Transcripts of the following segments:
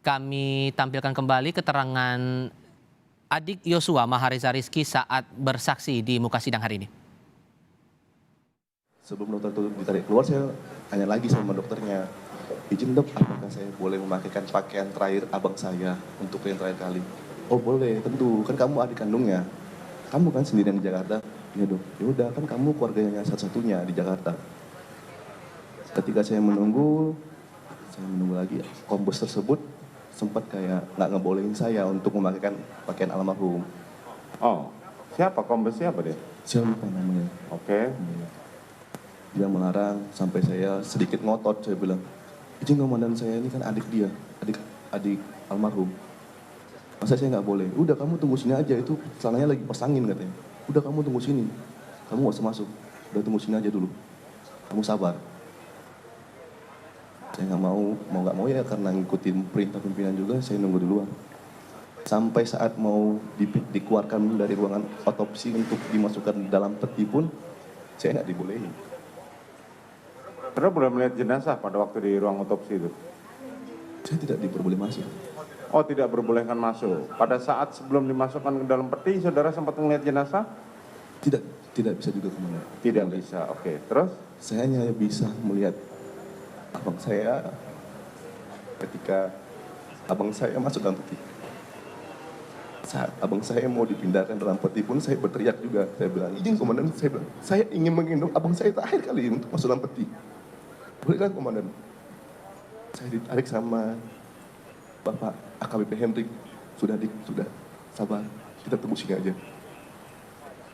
Kami tampilkan kembali keterangan adik Yosua, Mahareza Rizky, saat bersaksi di muka sidang hari ini. Sebelum dokter itu ditarik keluar, saya tanya lagi sama dokternya, izin dok, apakah saya boleh memakaikan pakaian terakhir abang saya untuk yang terakhir kali? Oh boleh, tentu, kan kamu adik kandungnya, kamu kan sendirian di Jakarta. Ya dok, ya udah, kan kamu keluarganya satu-satunya di Jakarta. Ketika saya menunggu lagi, kombes tersebut sempat kayak nggak ngebolehin saya untuk memakaikan pakaian almarhum. Oh, siapa? Kombes siapa dia? Saya lupa namanya. Oke. Dia melarang, sampai saya sedikit ngotot, saya bilang, izin komandan, saya ini kan adik dia, adik almarhum. Masa saya nggak boleh? Udah kamu tunggu sini aja, itu celananya lagi pasangin katanya. Udah kamu tunggu sini, kamu nggak usah masuk, udah tunggu sini aja dulu, kamu sabar. Saya nggak mau nggak mau ya, karena ngikutin perintah pimpinan juga, saya nunggu di luar. Sampai saat mau dikeluarkan dari ruangan otopsi untuk dimasukkan dalam peti pun, saya nggak dibolehin. Saudara boleh melihat jenazah pada waktu di ruang otopsi itu? Saya tidak diperboleh masuk. Oh, tidak berbolehkan masuk. Pada saat sebelum dimasukkan ke dalam peti, saudara sempat melihat jenazah? Tidak bisa juga kemana. Tidak bisa, oke. Terus? Saya hanya bisa melihat abang saya ketika abang saya masuk dalam peti. Saat abang saya mau dipindahkan dalam peti pun saya berteriak juga. Saya bilang, izin komandan, saya bilang, saya ingin menggendong abang saya terakhir kali untuk masuk dalam peti. Boleh kan komandan? Saya ditarik sama Bapak AKBP Hendrik. Sudah dik, sudah, sabar, kita tunggu sini aja.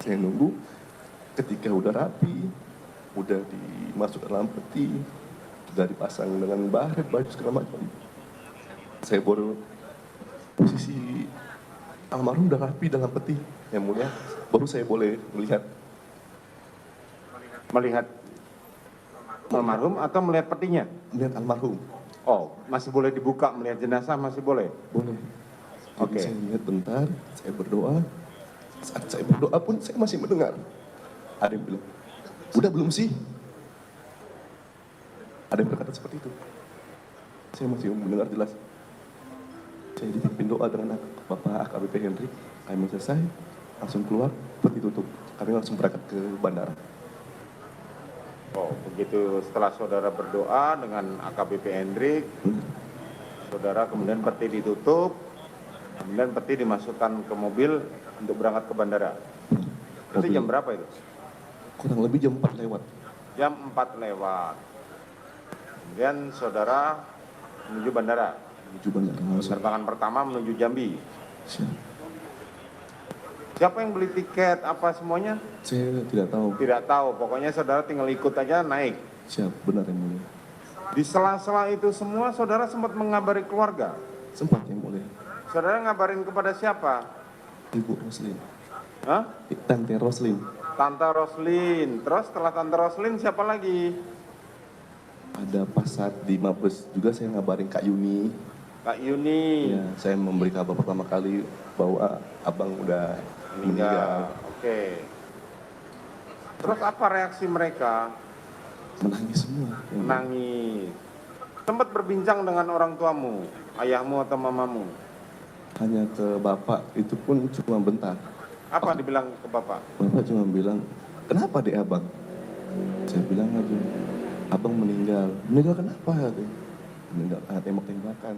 Saya nunggu, ketika udah rapi, udah dimasuk dalam peti, sudah dipasang dengan baret, baju segala macam. Saya baru posisi almarhum udah rapi dalam peti, yang mulia, baru saya boleh melihat. Melihat almarhum atau melihat petinya? Melihat almarhum. Oh, masih boleh dibuka melihat jenazah, masih boleh? Boleh. Jadi Oke. saya lihat bentar, saya berdoa. Saat saya berdoa pun saya masih mendengar. Ada yang bilang, udah belum sih? Ada yang berkata seperti itu. Saya masih mendengar jelas. Saya dipimpin doa dengan Bapak AKBP Hendrik. Kami selesai, langsung keluar, peti tutup. Kami langsung berangkat ke bandara. Oh, begitu setelah saudara berdoa dengan AKBP Hendrik, saudara kemudian peti ditutup, kemudian peti dimasukkan ke mobil untuk berangkat ke bandara. Itu jam berapa itu? Kurang lebih jam 4 lewat. Jam 4 lewat. Kemudian saudara menuju bandara. Menuju bandara langsung. Penerbangan pertama menuju Jambi. Siap. Siapa yang beli tiket, apa semuanya? Saya tidak tahu. Tidak tahu, pokoknya saudara tinggal ikut aja naik. Siap, benar yang mulia. Di sela-sela itu semua saudara sempat mengabari keluarga. Sempat yang mulia. Saudara ngabarin kepada siapa? Ibu Roslin. Hah? Tante Roslin. Tante Roslin. Terus setelah Tante Roslin siapa lagi? Ada pas saat di Mabes juga saya ngabarin Kak Yuni. Kak Yuni. Ya, saya memberi kabar pertama kali bahwa abang udah meninggal. Oke. Terus apa reaksi mereka? Menangis semua. Menangis. Sempat berbincang dengan orang tuamu, ayahmu atau mamamu? Hanya ke bapak, itu pun cuma bentar. Apa dibilang ke bapak? Bapak cuma bilang, kenapa dek abang? Saya bilang aja, abang meninggal. Meninggal kenapa? Meninggal karena tembak-tembakan.